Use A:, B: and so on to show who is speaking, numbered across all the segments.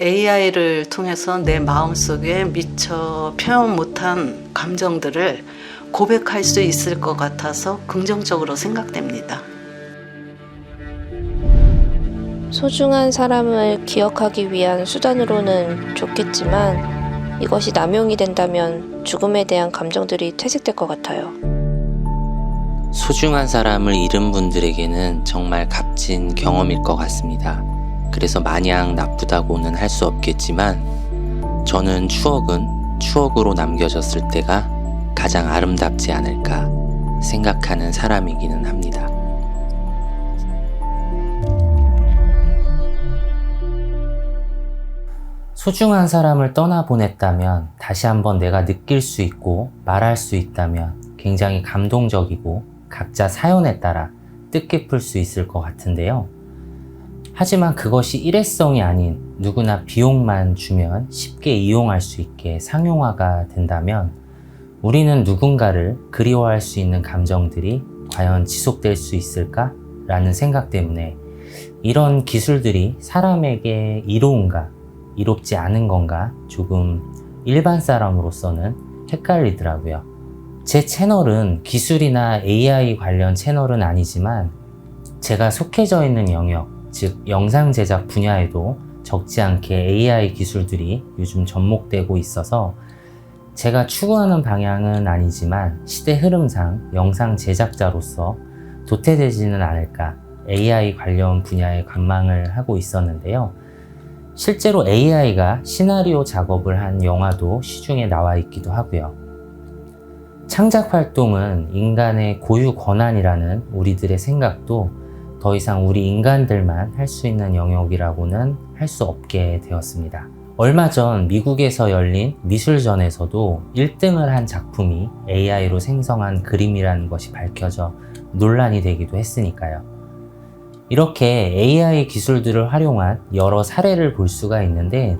A: AI를 통해서 내 마음속에 미처 표현 못한 감정들을 고백할 수 있을 것 같아서 긍정적으로 생각됩니다.
B: 소중한 사람을 기억하기 위한 수단으로는 좋겠지만 이것이 남용이 된다면 죽음에 대한 감정들이 퇴색될 것 같아요.
C: 소중한 사람을 잃은 분들에게는 정말 값진 경험일 것 같습니다. 그래서 마냥 나쁘다고는 할 수 없겠지만 저는 추억은 추억으로 남겨졌을 때가 가장 아름답지 않을까 생각하는 사람이기는 합니다. 소중한 사람을 떠나보냈다면 다시 한번 내가 느낄 수 있고 말할 수 있다면 굉장히 감동적이고 각자 사연에 따라 뜻깊을 수 있을 것 같은데요. 하지만 그것이 일회성이 아닌 누구나 비용만 주면 쉽게 이용할 수 있게 상용화가 된다면 우리는 누군가를 그리워할 수 있는 감정들이 과연 지속될 수 있을까? 라는 생각 때문에 이런 기술들이 사람에게 이로운가, 이롭지 않은 건가 조금 일반 사람으로서는 헷갈리더라고요. 제 채널은 기술이나 AI 관련 채널은 아니지만 제가 속해져 있는 영역, 즉 영상 제작 분야에도 적지 않게 AI 기술들이 요즘 접목되고 있어서 제가 추구하는 방향은 아니지만 시대 흐름상 영상 제작자로서 도태되지는 않을까 AI 관련 분야에 관망을 하고 있었는데요. 실제로 AI가 시나리오 작업을 한 영화도 시중에 나와 있기도 하고요. 창작 활동은 인간의 고유 권한이라는 우리들의 생각도 더 이상 우리 인간들만 할 수 있는 영역이라고는 할 수 없게 되었습니다. 얼마 전 미국에서 열린 미술전에서도 1등을 한 작품이 AI로 생성한 그림이라는 것이 밝혀져 논란이 되기도 했으니까요. 이렇게 AI 기술들을 활용한 여러 사례를 볼 수가 있는데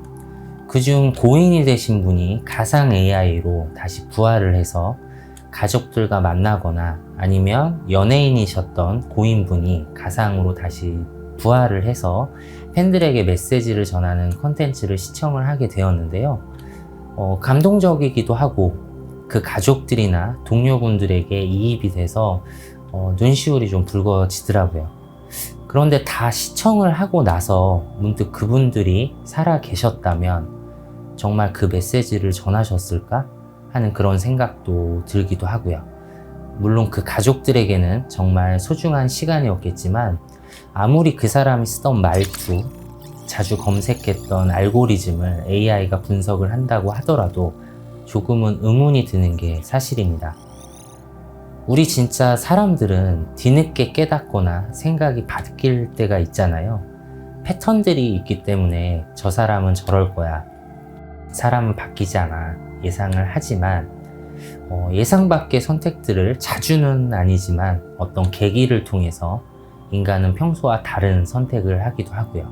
C: 그중 고인이 되신 분이 가상 AI로 다시 부활을 해서 가족들과 만나거나 아니면 연예인이셨던 고인분이 가상으로 다시 부활을 해서 팬들에게 메시지를 전하는 콘텐츠를 시청을 하게 되었는데요. 감동적이기도 하고 그 가족들이나 동료분들에게 이입이 돼서 눈시울이 좀 붉어지더라고요. 그런데 다 시청을 하고 나서 문득 그분들이 살아 계셨다면 정말 그 메시지를 전하셨을까 하는 그런 생각도 들기도 하고요. 물론 그 가족들에게는 정말 소중한 시간이었겠지만 아무리 그 사람이 쓰던 말투, 자주 검색했던 알고리즘을 AI가 분석을 한다고 하더라도 조금은 의문이 드는 게 사실입니다. 우리 진짜 사람들은 뒤늦게 깨닫거나 생각이 바뀔 때가 있잖아요. 패턴들이 있기 때문에 저 사람은 저럴 거야. 사람은 바뀌지 않아. 예상을 하지만 예상 밖의 선택들을 자주는 아니지만 어떤 계기를 통해서 인간은 평소와 다른 선택을 하기도 하고요.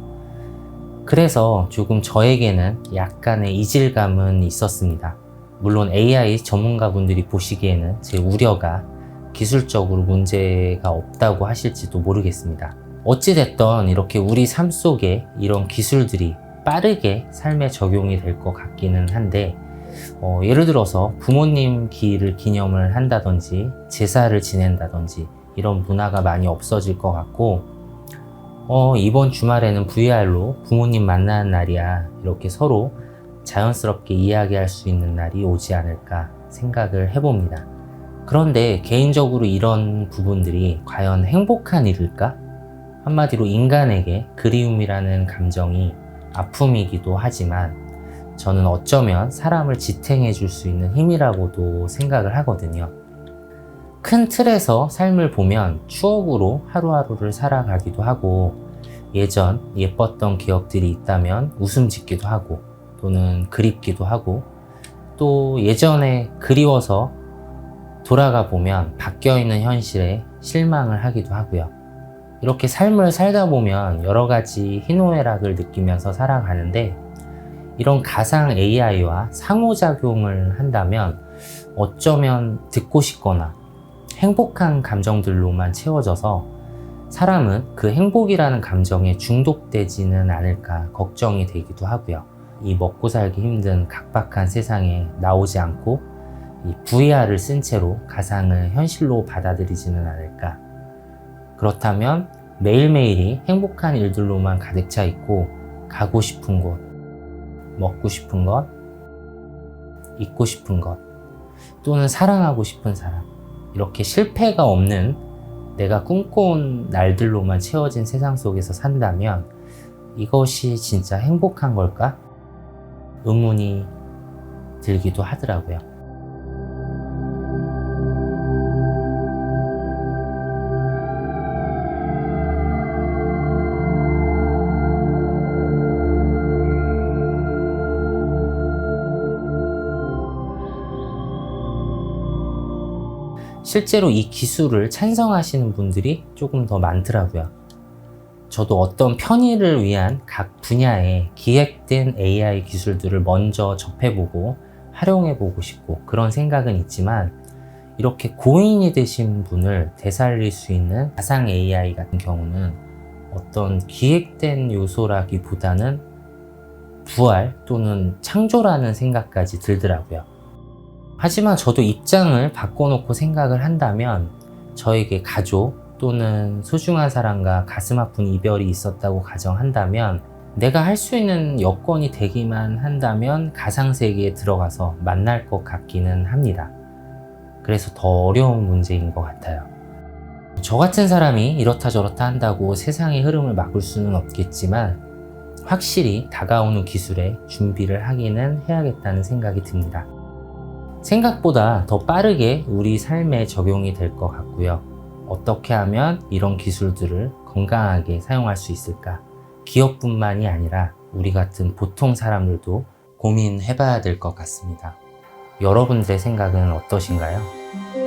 C: 그래서 조금 저에게는 약간의 이질감은 있었습니다. 물론 AI 전문가분들이 보시기에는 제 우려가 기술적으로 문제가 없다고 하실지도 모르겠습니다. 어찌됐든 이렇게 우리 삶 속에 이런 기술들이 빠르게 삶에 적용이 될 것 같기는 한데 예를 들어서 부모님 기일을 기념을 한다든지 제사를 지낸다든지 이런 문화가 많이 없어질 것 같고 이번 주말에는 VR로 부모님 만나는 날이야 이렇게 서로 자연스럽게 이야기할 수 있는 날이 오지 않을까 생각을 해봅니다. 그런데 개인적으로 이런 부분들이 과연 행복한 일일까? 한마디로 인간에게 그리움이라는 감정이 아픔이기도 하지만 저는 어쩌면 사람을 지탱해 줄 수 있는 힘이라고도 생각을 하거든요. 큰 틀에서 삶을 보면 추억으로 하루하루를 살아가기도 하고 예전 예뻤던 기억들이 있다면 웃음 짓기도 하고 또는 그립기도 하고 또 예전에 그리워서 돌아가 보면 바뀌어있는 현실에 실망을 하기도 하고요. 이렇게 삶을 살다 보면 여러 가지 희노애락을 느끼면서 살아가는데 이런 가상 AI와 상호작용을 한다면 어쩌면 듣고 싶거나 행복한 감정들로만 채워져서 사람은 그 행복이라는 감정에 중독되지는 않을까 걱정이 되기도 하고요. 이 먹고 살기 힘든 각박한 세상에 나오지 않고 이 VR을 쓴 채로 가상을 현실로 받아들이지는 않을까. 그렇다면 매일매일이 행복한 일들로만 가득 차 있고 가고 싶은 곳, 먹고 싶은 것, 잊고 싶은 것, 또는 사랑하고 싶은 사람, 이렇게 실패가 없는 내가 꿈꿔온 날들로만 채워진 세상 속에서 산다면 이것이 진짜 행복한 걸까? 의문이 들기도 하더라고요. 실제로 이 기술을 찬성하시는 분들이 조금 더 많더라고요. 저도 어떤 편의를 위한 각 분야의 기획된 AI 기술들을 먼저 접해보고 활용해보고 싶고 그런 생각은 있지만 이렇게 고인이 되신 분을 되살릴 수 있는 가상 AI 같은 경우는 어떤 기획된 요소라기보다는 부활 또는 창조라는 생각까지 들더라고요. 하지만 저도 입장을 바꿔놓고 생각을 한다면 저에게 가족 또는 소중한 사람과 가슴 아픈 이별이 있었다고 가정한다면 내가 할 수 있는 여건이 되기만 한다면 가상세계에 들어가서 만날 것 같기는 합니다. 그래서 더 어려운 문제인 것 같아요. 저 같은 사람이 이렇다 저렇다 한다고 세상의 흐름을 막을 수는 없겠지만 확실히 다가오는 기술에 준비를 하기는 해야겠다는 생각이 듭니다. 생각보다 더 빠르게 우리 삶에 적용이 될 것 같고요. 어떻게 하면 이런 기술들을 건강하게 사용할 수 있을까? 기업뿐만이 아니라 우리 같은 보통 사람들도 고민해봐야 될 것 같습니다. 여러분들의 생각은 어떠신가요?